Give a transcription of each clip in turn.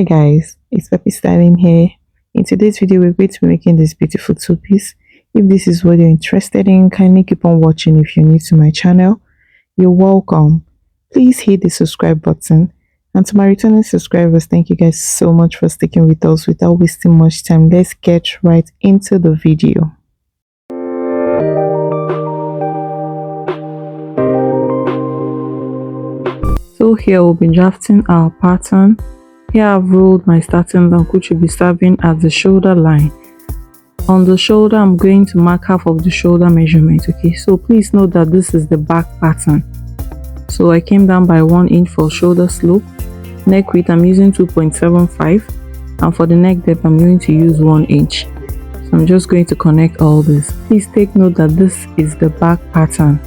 Hi guys, it's Peppy Styling here. In today's video, we're going to be making this beautiful two-piece. If this is what you're interested in, kindly keep on watching. If you're new to my channel, you're welcome. Please hit the subscribe button. And to my returning subscribers, thank you guys so much for sticking with us. Without wasting much time, let's get right into the video. So here we'll be drafting our pattern. Here I've rolled my starting line, which will be serving as the shoulder line. On the shoulder, I'm going to mark half of the shoulder measurement. Okay, so please note that this is the back pattern. So I came down by 1 inch for shoulder slope. Neck width, I'm using 2.75, and for the neck depth, I'm going to use 1 inch. So I'm just going to connect all this. Please take note that this is the back pattern.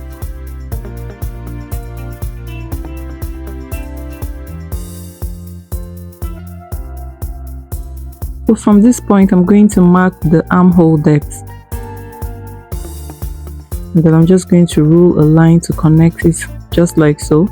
So from this point, I'm going to mark the armhole depth, and then I'm just going to rule a line to connect it, just like so.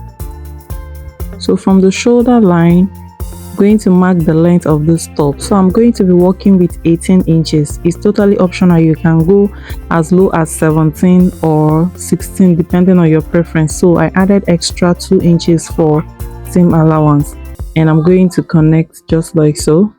So from the shoulder line, I'm going to mark the length of this top. So I'm going to be working with 18 inches. It's totally optional. You can go as low as 17 or 16 depending on your preference. So I added extra 2 inches for seam allowance, and I'm going to connect just like so.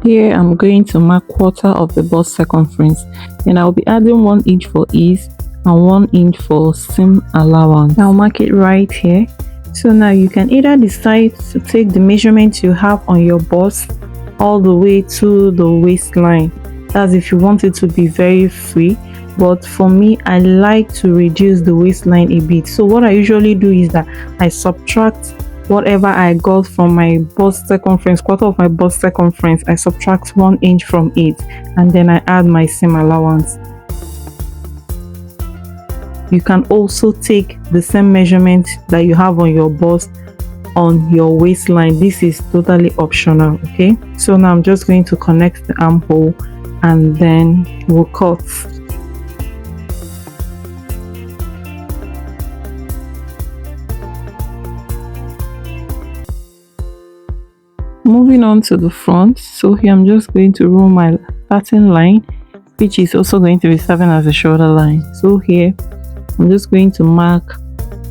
Here I'm going to mark quarter of the bust circumference, and I'll be adding 1 inch for ease and 1 inch for seam allowance. I'll mark it right here. So now you can either decide to take the measurement you have on your bust all the way to the waistline. That's if you want it to be very free, but for me, I like to reduce the waistline a bit. So what I usually do is that I subtract whatever I got from my bust circumference, quarter of my bust circumference, I subtract 1 inch from it, and then I add my seam allowance. You can also take the same measurement that you have on your bust on your waistline. This is totally optional. Okay, so now I'm just going to connect the armhole and then we'll cut. Moving on to the front, so here I'm just going to roll my pattern line, which is also going to be serving as a shoulder line. So here I'm just going to mark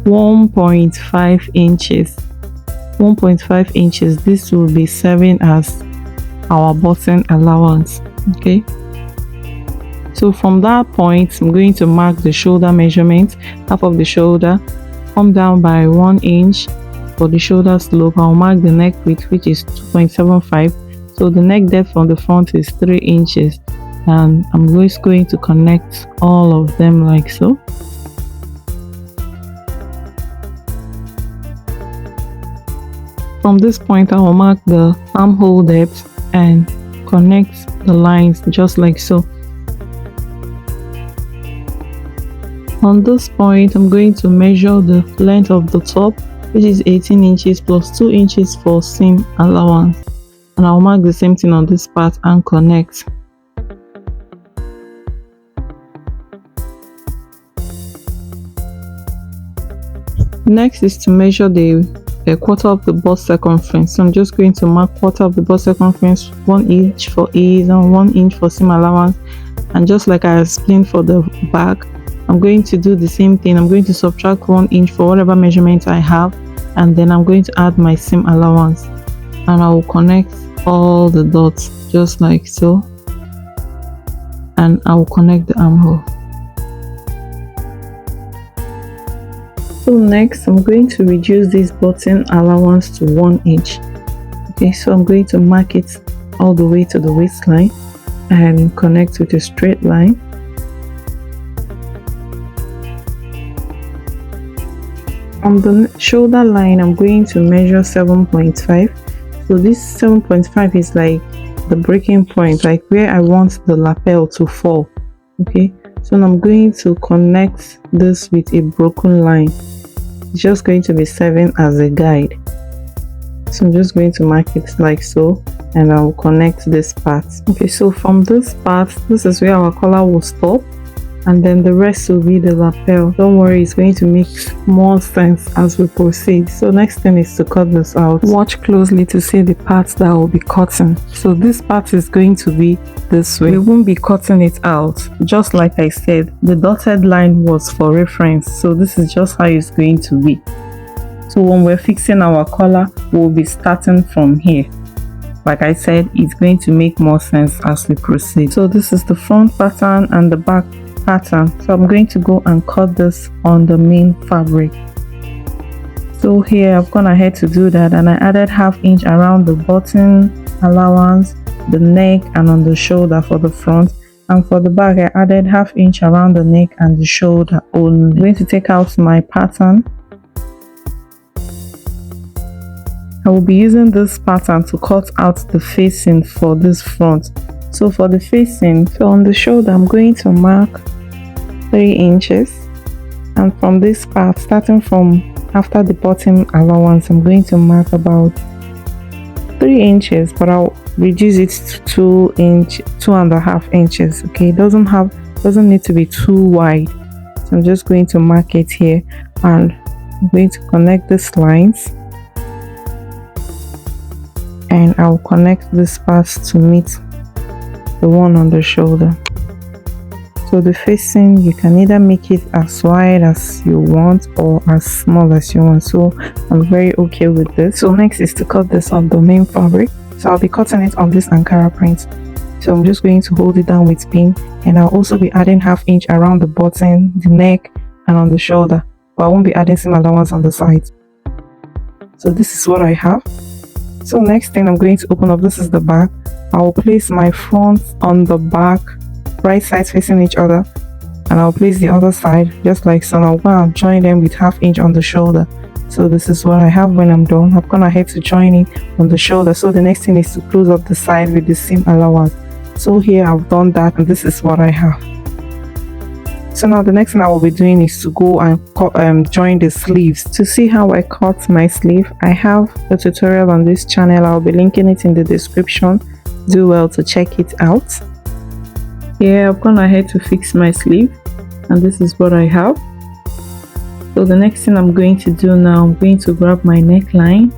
1.5 inches. 1.5 inches. This will be serving as our button allowance. Okay, so from that point, I'm going to mark the shoulder measurement, half of the shoulder, come down by 1 inch. For the shoulder slope, I'll mark the neck width, which is 2.75. So the neck depth on the front is 3 inches, and I'm just going to connect all of them like so. From this point, I will mark the armhole depth and connect the lines just like so. On this point, I'm going to measure the length of the top, which is 18 inches plus 2 inches for seam allowance, and I'll mark the same thing on this part and connect. Next is to measure the quarter of the bust circumference. So I'm just going to mark quarter of the bust circumference, 1 inch for ease and 1 inch for seam allowance, and just like I explained for the back, I'm going to do the same thing. I'm going to subtract 1 inch for whatever measurement I have, and then I'm going to add my seam allowance, and I will connect all the dots just like so, and I will connect the armhole. So next, I'm going to reduce this button allowance to 1 inch. Okay, so I'm going to mark it all the way to the waistline and connect with a straight line. On the shoulder line, I'm going to measure 7.5. So this 7.5 is like the breaking point, like where I want the lapel to fall. Okay, so I'm going to connect this with a broken line. It's just going to be serving as a guide. So I'm just going to mark it like so, and I'll connect this part. Okay, so from this part, this is where our collar will stop. and then the rest will be the lapel. Don't worry, it's going to make more sense as we proceed. So next thing is to cut this out. Watch closely to see the parts that will be cutting. So this part is going to be this way. We won't be cutting it out. Just like I said, the dotted line was for reference, so this is just how it's going to be. So when we're fixing our collar, we'll be starting from here. Like I said, it's going to make more sense as we proceed. So this is the front pattern and the back pattern. So I'm going to go and cut this on the main fabric. So here I've gone ahead to do that, and I added 1/2 inch around the button allowance, the neck, and on the shoulder for the front. And for the back, I added 1/2 inch around the neck and the shoulder only. I'm going to take out my pattern. I will be using this pattern to cut out the facing for this front. So for the facing, so on the shoulder, I'm going to mark 3 inches, and from this part, starting from after the bottom allowance, I'm going to mark about 3 inches, but I'll reduce it to 2.5 inches. Okay, it doesn't need to be too wide. So I'm just going to mark it here, and I'm going to connect these lines, and I'll connect this part to meet the one on the shoulder. So the facing, you can either make it as wide as you want or as small as you want. So I'm very okay with this. So next is to cut this on the main fabric. So I'll be cutting it on this Ankara print. So I'm just going to hold it down with pin, and I'll also be adding 1/2 inch around the button, the neck, and on the shoulder, but I won't be adding some allowance on the sides. So this is what I have. So next thing I'm going to open up, this is the back. I will place my front on the back, right sides facing each other, and I'll place the other side just like so. Now I'll join them with 1/2 inch on the shoulder. So this is what I have when I'm done. I've gone ahead to join it on the shoulder. So the next thing is to close up the side with the seam allowance. So here I've done that, and this is what I have. So now the next thing I will be doing is to go and join the sleeves. To see how I cut my sleeve, I have a tutorial on this channel. I'll be linking it in the description. Do well to check it out. Here I've gone ahead to fix my sleeve, and this is what I have. So the next thing I'm going to do now, I'm going to grab my neckline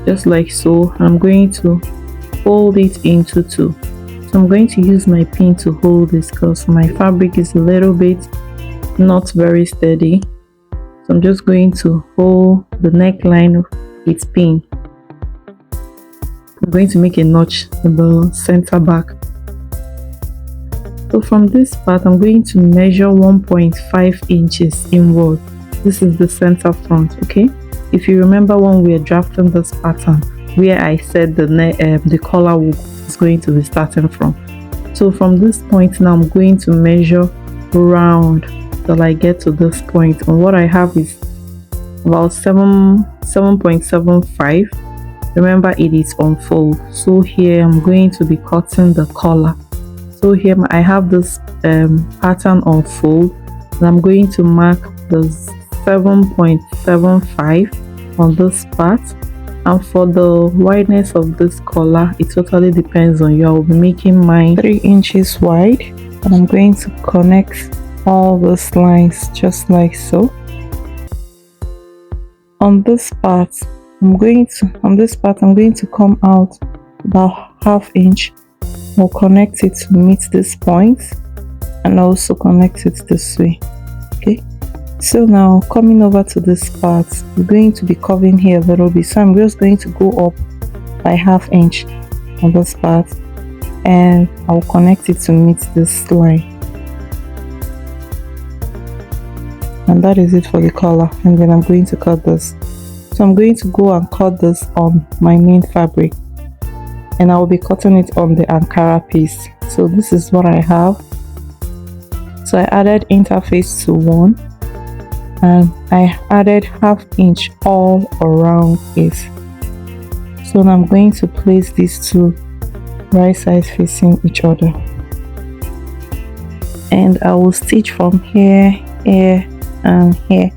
just like so. I'm going to fold it into 2. So I'm going to use my pin to hold this because my fabric is a little bit not very steady. So I'm just going to hold the neckline with pin. I'm going to make a notch in the center back. So from this part, I'm going to measure 1.5 inches inward. This is the center front, okay? If you remember when we were drafting this pattern, where I said the collar is going to be starting from. So from this point now, I'm going to measure round till I get to this point. And what I have is about 7.75. Remember, it is on fold. So here I'm going to be cutting the collar. So here I have this pattern on fold, and I'm going to mark the 7.75 on this part. And for the wideness of this collar, it totally depends on you. I will be making mine 3 inches wide, and I'm going to connect all those lines just like so. On this part, I'm going to come out about 1/2 inch. I'll connect it to meet this point, and also connect it this way. Okay. So now coming over to this part, we're going to be curving here a little bit. So I'm just going to go up by 1/2 inch on this part, and I'll connect it to meet this line. And that is it for the collar. And then I'm going to cut this. So I'm going to go and cut this on my main fabric, and I will be cutting it on the Ankara piece. So this is what I have. So I added interface to 1, and I added 1/2 inch all around it. So now I'm going to place these two right sides facing each other, and I will stitch from here, here, and here.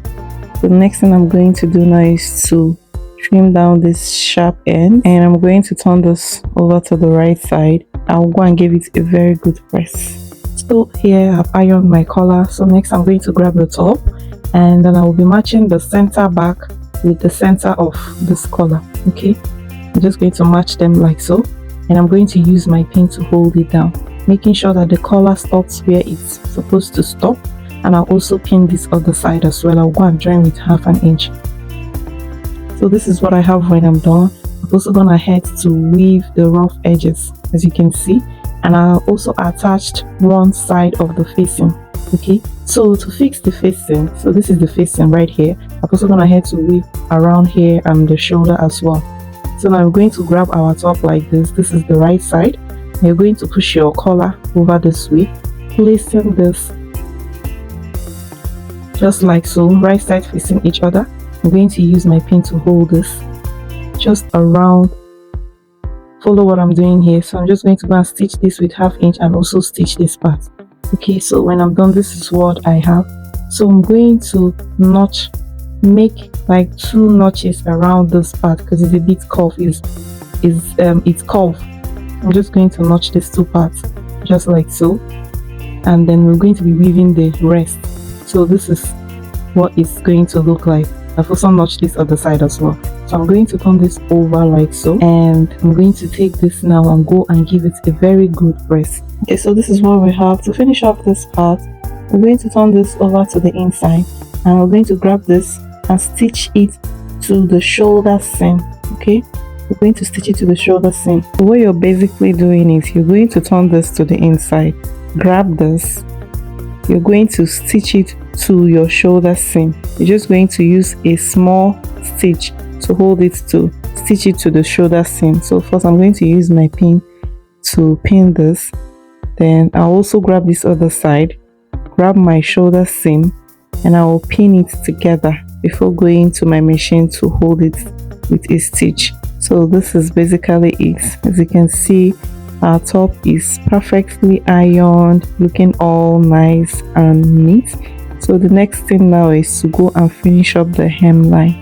The next thing I'm going to do now is to trim down this sharp end, and I'm going to turn this over to the right side. I'll go and give it a very good press. So here I've ironed my collar. So next I'm going to grab the top, and then I will be matching the center back with the center of this collar. Okay, I'm just going to match them like so, and I'm going to use my pin to hold it down, making sure that the collar stops where it's supposed to stop. And I'll also pin this other side as well. I'll go and join with 1/2 inch. So this is what I have when I'm done. I've also gone ahead to weave the rough edges, as you can see, and I also attached one side of the facing. Okay, so to fix the facing, so this is the facing right here. I've also gone ahead to weave around here and the shoulder as well. So now I'm going to grab our top like this. This is the right side. You're going to push your collar over this way, placing this just like so, right side facing each other. I'm going to use my pin to hold this just around. Follow what I'm doing here. So I'm just going to go and stitch this with 1/2 inch and also stitch this part. Okay, so when I'm done, this is what I have. So I'm going to make like 2 notches around this part because it's a bit curved. It's curved. I'm just going to notch these 2 parts just like so, and then we're going to be weaving the rest. So this is what it's going to look like. I've also notched this other side as well. So I'm going to turn this over like so, and I'm going to take this now and go and give it a very good press. Okay, so this is what we have. To finish off this part, we're going to turn this over to the inside, and we're going to grab this and stitch it to the shoulder seam. Okay, we're going to stitch it to the shoulder seam. So what you're basically doing is you're going to turn this to the inside, grab this, you're going to stitch it to your shoulder seam. You're just going to use a small stitch to hold it to stitch it to the shoulder seam. So first I'm going to use my pin to pin this, then I'll also grab this other side, grab my shoulder seam, and I will pin it together before going to my machine to hold it with a stitch. So this is basically it. As you can see, our top is perfectly ironed, looking all nice and neat. So the next thing now is to go and finish up the hemline.